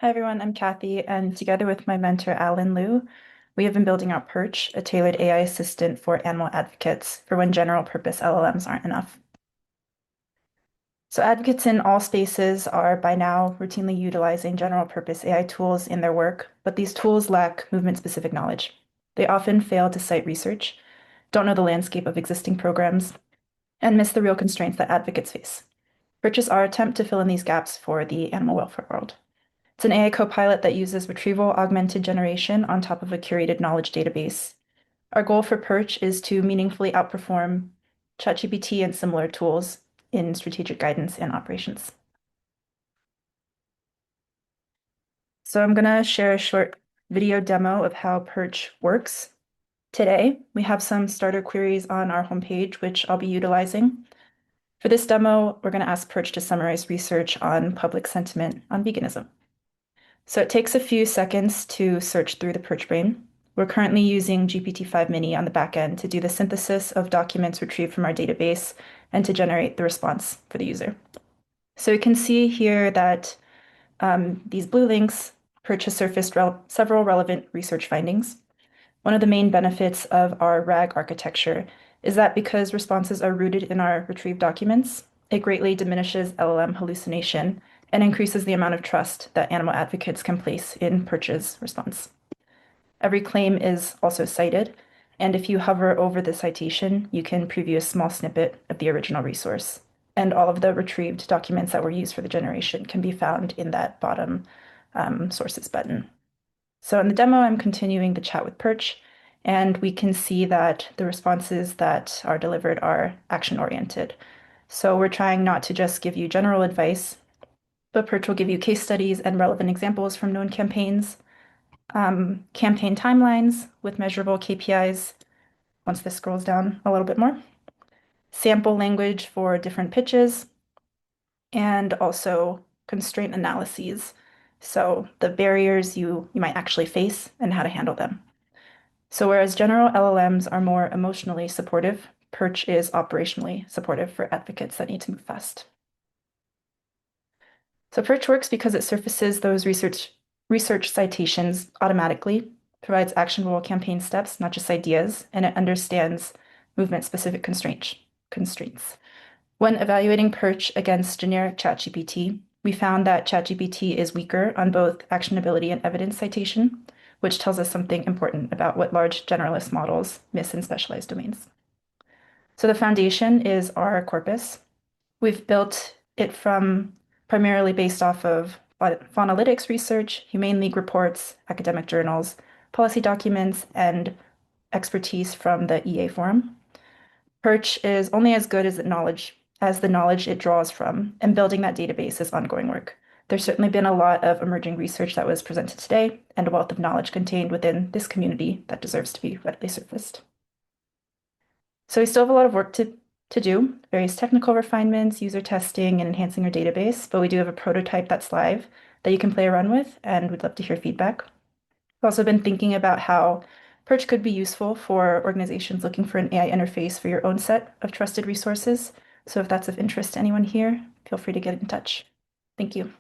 Hi everyone, I'm Kathy, and together with my mentor Alan Liu, we have been building out Perch, a tailored AI assistant for animal advocates for when general purpose LLMs aren't enough. So advocates in all spaces are by now routinely utilizing general purpose AI tools in their work, but these tools lack movement-specific knowledge. They often fail to cite research, don't know the landscape of existing programs, and miss the real constraints that advocates face. Perch is our attempt to fill in these gaps for the animal welfare world. It's an AI copilot that uses retrieval-augmented generation on top of a curated knowledge database. Our goal for Perch is to meaningfully outperform ChatGPT and similar tools in strategic guidance and operations. So I'm going to share a short video demo of how Perch works. Today, we have some starter queries on our homepage, which I'll be utilizing. For this demo, we're going to ask Perch to summarize research on public sentiment on veganism. So it takes a few seconds to search through the Perch brain. We're currently using GPT-5 Mini on the backend to do the synthesis of documents retrieved from our database and to generate the response for the user. So we can see here that these blue links, Perch has surfaced several relevant research findings. One of the main benefits of our RAG architecture is that because responses are rooted in our retrieved documents, it greatly diminishes LLM hallucination and increases the amount of trust that animal advocates can place in Perch's response. Every claim is also cited, and if you hover over the citation, you can preview a small snippet of the original resource. And all of the retrieved documents that were used for the generation can be found in that bottom sources button. So in the demo, I'm continuing the chat with Perch, and we can see that the responses that are delivered are action-oriented. So we're trying not to just give you general advice, but Perch will give you case studies and relevant examples from known campaigns, campaign timelines with measurable KPIs, once this scrolls down a little bit more, sample language for different pitches, and also constraint analyses. So the barriers you might actually face and how to handle them. So whereas general LLMs are more emotionally supportive, Perch is operationally supportive for advocates that need to move fast. So Perch works because it surfaces those research citations automatically, provides actionable campaign steps, not just ideas, and it understands movement-specific constraints. When evaluating Perch against generic ChatGPT, we found that ChatGPT is weaker on both actionability and evidence citation, which tells us something important about what large generalist models miss in specialized domains. So the foundation is our corpus. We've built it from primarily based off of Faunalytics research, Humane League reports, academic journals, policy documents, and expertise from the EA forum. Perch is only as good as the knowledge it draws from, and building that database is ongoing work. There's certainly been a lot of emerging research that was presented today, and a wealth of knowledge contained within this community that deserves to be readily surfaced. So we still have a lot of work to do, various technical refinements, user testing, and enhancing our database, but we do have a prototype that's live that you can play around with, and we'd love to hear feedback. We've also been thinking about how Perch could be useful for organizations looking for an AI interface for your own set of trusted resources. So if that's of interest to anyone here, feel free to get in touch. Thank you.